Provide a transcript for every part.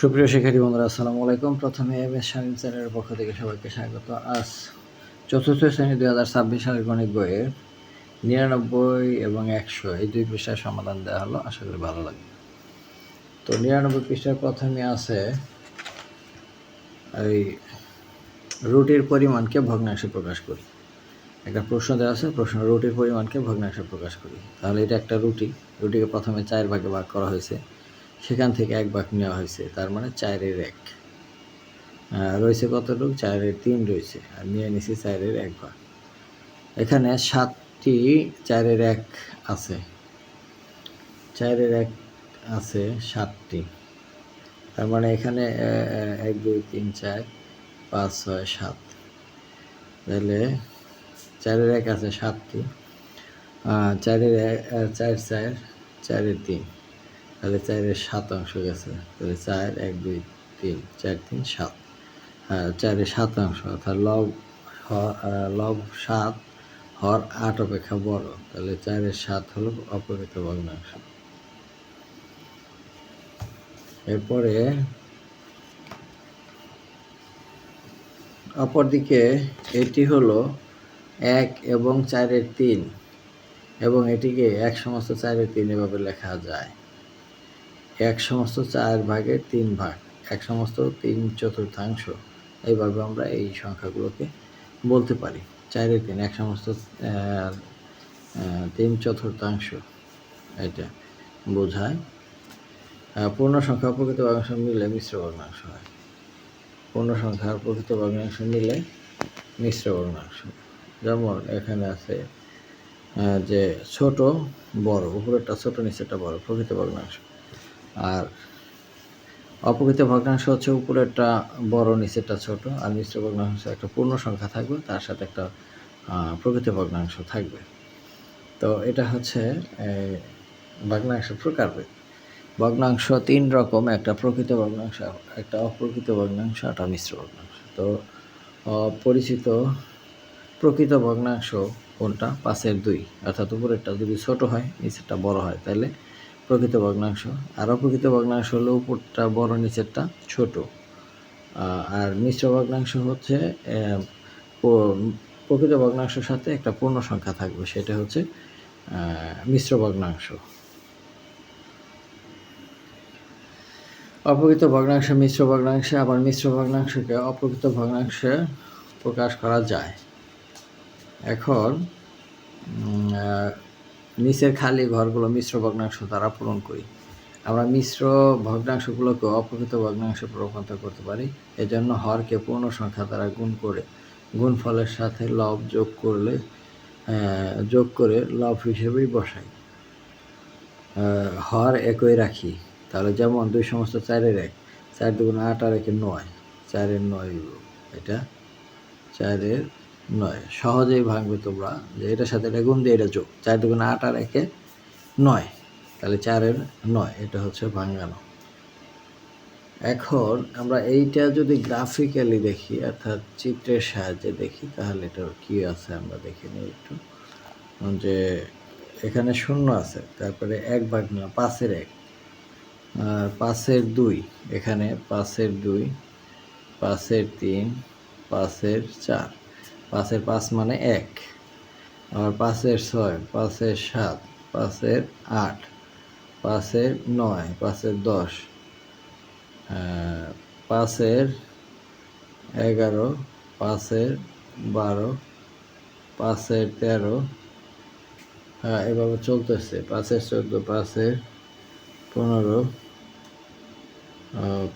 সুপ্রিয় শিক্ষার্থী বন্ধুরা, আসসালামু আলাইকুম। প্রথমে এমএস শামীম স্যারের পক্ষ থেকে সবাইকে স্বাগত। আজ চতুর্থ শ্রেণী 2026 সালের গণিত বইয়ের 99 এবং 100 এই দুই পৃষ্ঠার সমাধান দেওয়া হলো। আশা করি ভালো লাগবে। তো 99 পৃষ্ঠার প্রথমে আছে এই রুটির পরিমাণকে ভগ্নাংশে প্রকাশ করি। একটা প্রশ্ন দেওয়া আছে, প্রশ্ন রুটির পরিমাণকে ভগ্নাংশে প্রকাশ করি। তাহলে এটা একটা রুটিকে প্রথমে 4 ভাগে ভাগ করা হয়েছে, সেখান থেকে 1 ভাগ নেওয়া হয়েছে, তার মানে 4/1 রয়েছে। কতটুকু? 4/3 রয়েছে, আর নিয়ে নিছি 4/1 ভাগ। এখানে 7টি 4/1 আছে, 4/1 আছে 7টি, তার মানে এখানে 1 2 3 4 5 6 7, তাহলে 4/1 আছে 7টি, 4/1 4 4 4/3, তাহলে 4/7 অংশ গেছে। তাহলে 4 1 2 3 4 3 7, 4/7 অংশ, অর্থাৎ লব 7 হর 8 অপেক্ষা বড়, তাহলে 4/7 হলো অপ্রকৃত ভগ্নাংশ। এরপরে অপরদিকে এটি হলো 1 এবং 4/3, এবং এটিকে 1 সমস্ত 4/3 এভাবে লেখা যায়। 1 সমস্ত 4 ভাগের 3 ভাগ, 1 সমস্ত 3/4, এইভাবে আমরা এই সংখ্যাগুলোকে বলতে পারি। 4/3 1 সমস্ত 3/4 এটা বোঝায়। পূর্ণ সংখ্যা প্রকৃত ভগ্নাংশ মিলে মিশ্র ভগ্নাংশ হয়। পূর্ণ সংখ্যার প্রকৃত ভগ্নাংশ মিলে মিশ্র ভগ্নাংশ। যেমন এখানে আছে যে ছোট বড়, উপরেরটা ছোট নিচেরটা বড়, প্রকৃত ভগ্নাংশ। আর অপ্রকৃত ভগ্নাংশ হচ্ছে উপরেরটা বড় নিচেরটা ছোট, আর মিশ্র ভগ্নাংশ একটা পূর্ণ সংখ্যা থাকবে, তার সাথে একটা প্রকৃত ভগ্নাংশ থাকবে। তো এটা হচ্ছে ভগ্নাংশ প্রকারভেদ। ভগ্নাংশ 3 রকম, একটা প্রকৃত ভগ্নাংশ, একটা অপ্রকৃত ভগ্নাংশ, একটা মিশ্র ভগ্নাংশ। তো পরিচিত প্রকৃত ভগ্নাংশ কোনটা? 5/2, অর্থাৎ উপরেরটা যদি ছোট হয় নিচেরটা বড় হয়, তাহলে প্রকৃত ভগ্নাংশ। আর অপ্রকৃত ভগ্নাংশ হলো উপরটা বড় নিচেরটা ছোট। আর মিশ্র ভগ্নাংশ হচ্ছে প্রকৃত ভগ্নাংশের সাথে একটা পূর্ণ সংখ্যা থাকবে, সেটা হচ্ছে মিশ্র ভগ্নাংশ। অপ্রকৃত ভগ্নাংশ মিশ্র ভগ্নাংশে, আবার মিশ্র ভগ্নাংশকে অপ্রকৃত ভগ্নাংশে প্রকাশ করা যায়। এখন নিচের খালি ঘরগুলো মিশ্র ভগ্নাংশ দ্বারা পূরণ করি। আমরা মিশ্র ভগ্নাংশগুলোকে অপ্রকৃত ভগ্নাংশে রূপান্তর করতে পারি। এজন্য হরকে পূর্ণ সংখ্যা দ্বারা গুণ করে গুণফলের সাথে লব যোগ করে লব হিসেবেই বসাই। হর একই রাখি। তাহলে যেমন 2 সমস্ত 4/1, 4 2 8 আর 1 9, 4/9, এটা 4/9 সহজেই ভাঙবে তোমরা, যে এটার সাথে এটা গুণ দিয়ে এটা যোগ, 4 2 8 আর 1 9, তাহলে 4/9, এটা হচ্ছে ভাঙানো। এখন আমরা এইটা যদি গ্রাফিক্যালি দেখি, অর্থাৎ চিত্রের সাহায্যে দেখি, তাহলে এটা কি আছে আমরা দেখে নিই একটু। যে এখানে 0 আছে, তারপরে 1 ভাগ নিলাম, 5/1, আর 5/2, এখানে 5/2, 5/3, 5/4, 5/5 মানে 1, আবার 5/6, 5/7, 5/8, 5/9, 5/10, 5/11, 5/12, 5/13, এভাবে চলতেছে। 5/14, 5/15,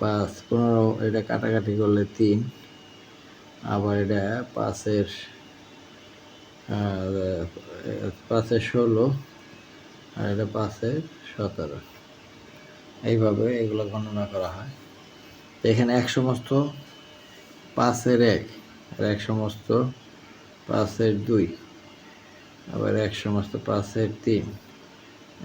5/15, এটা কাটাকাটি করলে 3, আবার এটা 5/16, আর এটা 5/17, এইভাবে এগুলো গণনা করা হয়। এখানে 1 সমস্ত 5/1, আর 1 সমস্ত 5/2, আবার 1 সমস্ত 5/3,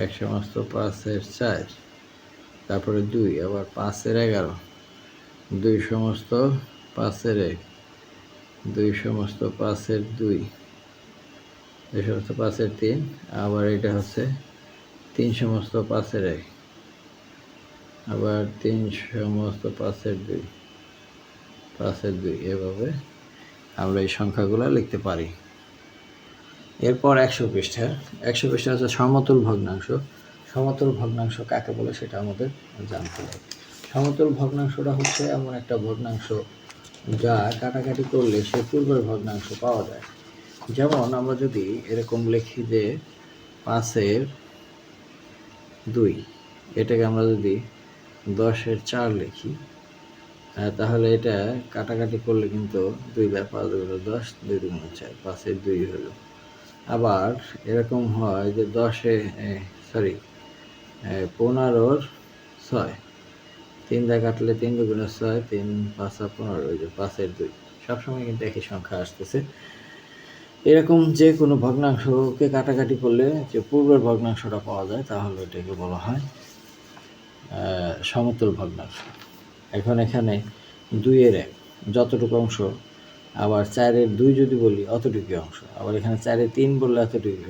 1 সমস্ত 5/4, তারপরে 2, আবার 5/11, 2 সমস্ত 5/1, 2 সমস্ত 5/2, 2 সমস্ত 5/3, আবার এটা হচ্ছে 3 সমস্ত 5/1, আবার 3 সমস্ত 5-2 5-2 এভাবে আমরা এই সংখ্যাগুলো লিখতে পারি। এরপর 100 পৃষ্ঠা। 100 পৃষ্ঠা হচ্ছে সমতুল ভগ্নাংশ। সমতুল ভগ্নাংশ কাকে বলে সেটা আমাদের জানতে হবে। সমতুল ভগ্নাংশটা হচ্ছে এমন একটা ভগ্নাংশ যা কাটাকাটি করলে সে পূর্বের ভগ্নাংশ পাওয়া যায়। যেমন আমরা যদি এরকম লিখি যে 5-2, এটাকে আমরা যদি 10-4 লিখি, তাহলে এটা কাটাকাটি করলে কিন্তু 2 দ্বারা 5 হলো 10, 2 দুগুণে 4, 5-2 হলো। আবার এরকম হয় যে 15-6, 3 দিয়ে কাটলে 3 দুগুণে 6, 3 5 15, ওই যে 5-2 সবসময় কিন্তু একই সংখ্যা আসতেছে। এরকম যে কোনো ভগ্নাংশকে কাটাকাটি করলে যে পূর্বের ভগ্নাংশটা পাওয়া যায় তাহলে এটাকে বলা হয় সমতুল ভগ্নাংশ। এখন এখানে 2-1 যতটুকু অংশ, আবার 4-2 যদি বলি অতটুকু অংশ, আবার এখানে 4-3 বললে এতটুকু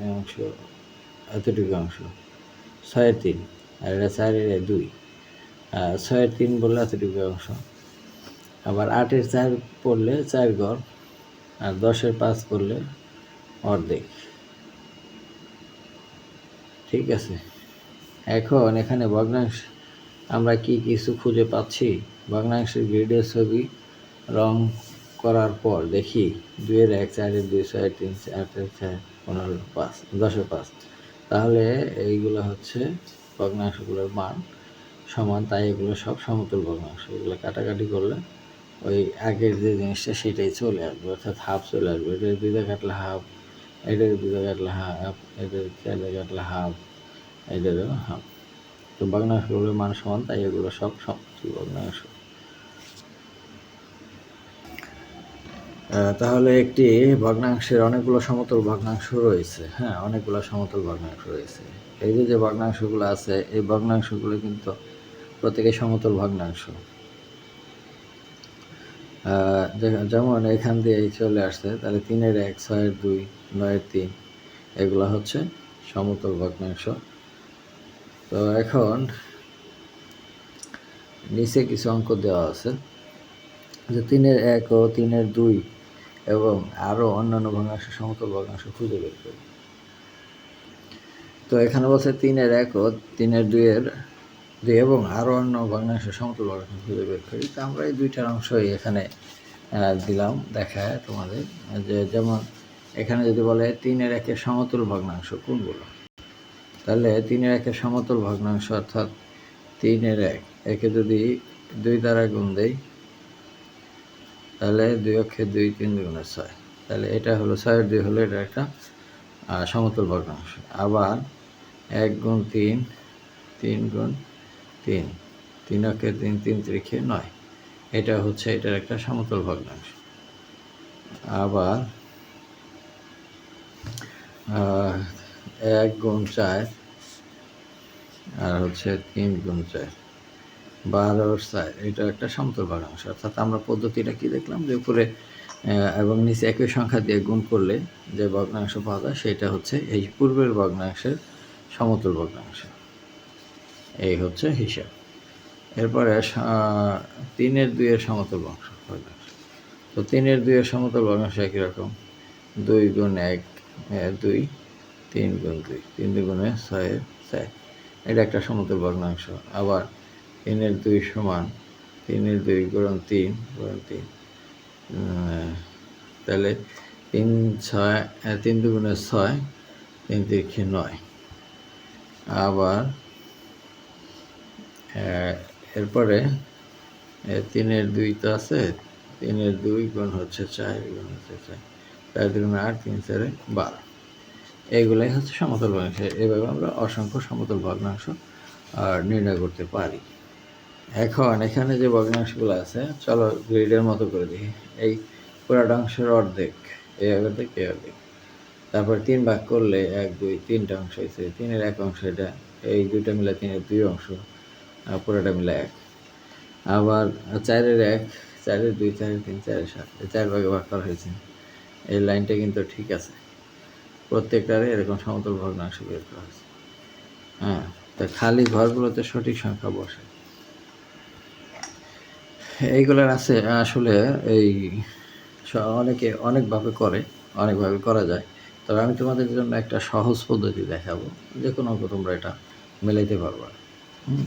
অংশ, 6-3, আর এটা 4-2, 6-3 বললে এতটুকু অংশ, আবার 8-4 পড়লে 4 ঘর, আর 10-5 করলে অর্ধেক। ঠিক আছে, এখন এখানে ভগ্নাংশ আমরা কি কিছু খুঁজে পাচ্ছি? ভগ্নাংশের গ্রিডের ছবি রং করার পর দেখি 2-1, 4-2, 6-3, 8-4, 15-5, 10-5, তাহলে এইগুলো হচ্ছে ভগ্নাংশগুলোর মান সমান, তাই এগুলো সব সমতুল ভগ্নাংশ। এগুলো কাটাকাটি করলে ওই আগের যে জিনিসটা সেটাই চলে আসবে, অর্থাৎ হাফ চলে আসবে। এটার 2 দিয়ে কাটলে হাফ, এটার 2 দিয়ে কাটলে হাফ, এটার 4 দিয়ে কাটলে হাফ, এটারও হাফ। তো ভগ্নাংশগুলোর মান সমান, তাই এগুলো সব সমতুল ভগ্নাংশ। তাহলে একটি ভগ্নাংশের অনেকগুলো সমতুল ভগ্নাংশ রয়েছে। হ্যাঁ, অনেকগুলো সমতুল ভগ্নাংশ রয়েছে। এই যে ভগ্নাংশগুলো আছে, এই ভগ্নাংশগুলো কিন্তু প্রত্যেকে সমতুল ভগ্নাংশ। যেমন এখান দিয়ে চলে আসছে, তাহলে 3-1, 6-2, 9-3 এগুলো হচ্ছে সমতুল ভগ্নাংশ। তো এখন নিচে কিছু অঙ্ক দেওয়া আছে যে 3-1 ও 3-2 এবং আরও অন্যান্য ভগ্নাংশ সমতুল ভগ্নাংশ খুঁজে বের করি। তো এখানে বলছে 3-1 ও 3-2 এবং আরও অন্য ভগ্নাংশ সমতুল ভগ্নাংশ খুঁজে বের করি। তো আমরা এই দুইটার অংশই এখানে দিলাম দেখায় তোমাদের, যে যেমন এখানে যদি বলে 3-1 সমতুল ভগ্নাংশ কোনগুলো, তাহলে 3-1 সমতুল ভগ্নাংশ অর্থাৎ 3-1 একে যদি 2 দ্বারা গুণ দেই তাহলে 2-2, 3 দুগুণে 6, তাহলে এটা হলো 6-2 হলো এটা একটা সমতুল ভগ্নাংশ। আবার 1 গুণ 3, 3 গুণ 3, 3-3, 3 3 9, এটা হচ্ছে এটার একটা সমতুল ভগ্নাংশ। আবার 1 গুণ 4 আর হচ্ছে 3 গুণ 4, 12-4, এটা একটা সমতুল ভগ্নাংশ। অর্থাৎ আমরা পদ্ধতিটা কি দেখলাম, যে উপরে এবং নিচে একই সংখ্যা দিয়ে গুণ করলে যে ভগ্নাংশ পাওয়া যায় সেটা হচ্ছে এই পূর্বের ভগ্নাংশের সমতুল ভগ্নাংশ। এই হচ্ছে হিসাব। এরপরে 3-2 সমতুল ভগ্নাংশ। তো 3-2 সমতুল ভগ্নাংশ একই রকম, 2 গুণ 1 2, 3 গুণ 2, 3 দুগুণে 6-4, এটা একটা সমতুল ভগ্নাংশ। আবার 3-2 সমান 3-2 গুণ 3 গুণ 3, তাহলে 3 দুগুণে 6, 3 3 9। আবার এরপরে 3-2 তো আছে, 3-2 গুণ হচ্ছে 4 গুণ হচ্ছে 4, 4 দুগুণে 8, 3 4 12, এইগুলাই হচ্ছে সমতুল ভগ্নাংশ। এভাবে আমরা অসংখ্য সমতুল ভগ্নাংশ নির্ণয় করতে পারি। এখন এখানে যে ভগ্নাংশগুলো আছে, চলো গ্রিডের মতো করে দেখি। এই পুরাটা অংশের অর্ধেক, এই অর্ধেক, এই অর্ধেক, তারপর 3 ভাগ করলে 1 2 3টা অংশ হয়েছে, 3-1 অংশ এটা, এই দুইটা মিলে 3-2 অংশ, পুরোটা মিলে 1। আবার 4-1, 4-2, 4-3, 4-7, 4 ভাগে ভাগ করা হয়েছে। এই লাইনটা কিন্তু ঠিক আছে, প্রত্যেকটারে এরকম সমতুল ভগ্নাংশ বের করা হয়েছে। হ্যাঁ, তো খালি ঘরগুলোতে সঠিক সংখ্যা বসে। এইগুলার আছে আসলে এই অনেকে অনেকভাবে করে, অনেকভাবে করা যায়। তবে আমি তোমাদের জন্য একটা সহজ পদ্ধতি দেখাবো। যেকোনো অঙ্ক তোমরা এটা মেলাইতে পারবা। হুম?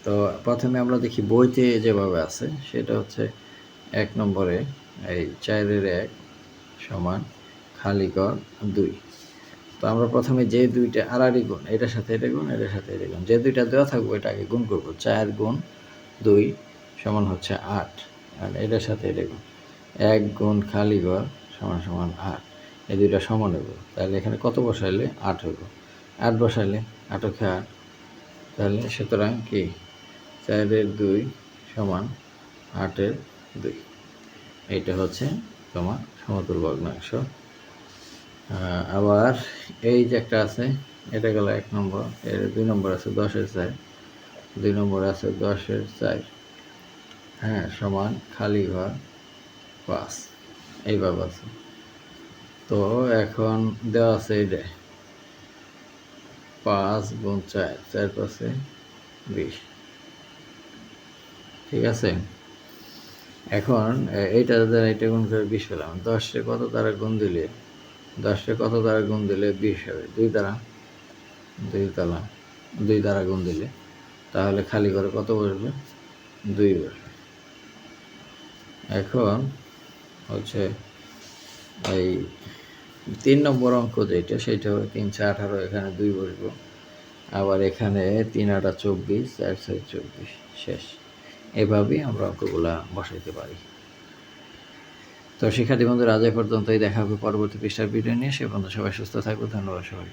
তো প্রথমে আমরা দেখি বইতে যেভাবে আছে সেটা হচ্ছে ১ নম্বরে এই ৪ এর ১ সমান খালি ঘর ২। তো আমরা প্রথমে যে ২টা আড়াআড়ি গুণ, এটার সাথে এটা গুণ, এটার সাথে এটা গুণ। যে ২টা দেওয়া থাকবে এটা আগে গুণ করব। ৪ গুণ ২ সমান হচ্ছে ৮। আর এটার সাথে এটা গুণ। ১ গুণ খালি ঘর সমান ৮। এই দুইটা সমান হইব। তাহলে এখানে কত বসাইলে ৮ হইব। ৮ বসাইলে ৮ × ৮। তাহলে সুতরাং কি ৪ এর ২ সমান ৮ এর ২। এইটা হচ্ছে তোমার সমতুল ভগ্নাংশ। আবার এই যে একটা আছে, এটা গেল ১ নম্বর। এর ২ নম্বর আছে ১০ এর ৪। ২ নম্বর আছে ১০ এর ৪। হ্যাঁ, সমান খালি ঘর ৫। এইভাবে আছে। তো এখন দেওয়া আছে এইটা ৫ গুণ ৪, ৪ ৫-এ ২০। ঠিক আছে? এখন এইটা দ্বারা এটা গুণ করে ২০ পেলাম। ১০ রে কত দ্বারা গুণ দিলে ২০ হবে? ২ দ্বারা ২ দ্বারা গুণ দিলে তাহলে খালি ঘরে কত বসবে? ২ বসবে। এখন হচ্ছে এই ৩ নম্বর অঙ্ক যেটা সেটা হবে ৩ × ১৮, এখানে ২ বসবো। আবার এখানে ৩ × ৮ = ২৪, ৪ × ৬ = ২৪। শেষ। এভাবেই আমরা অঙ্কগুলা বসাইতে পারি। তো শিক্ষার্থী বন্ধুরা, আজ এ পর্যন্তই। দেখা হবে পরবর্তী পৃষ্ঠার ভিডিও নিয়ে। সে পর্যন্ত সবাই সুস্থ থাকবে। ধন্যবাদ সবাইকে।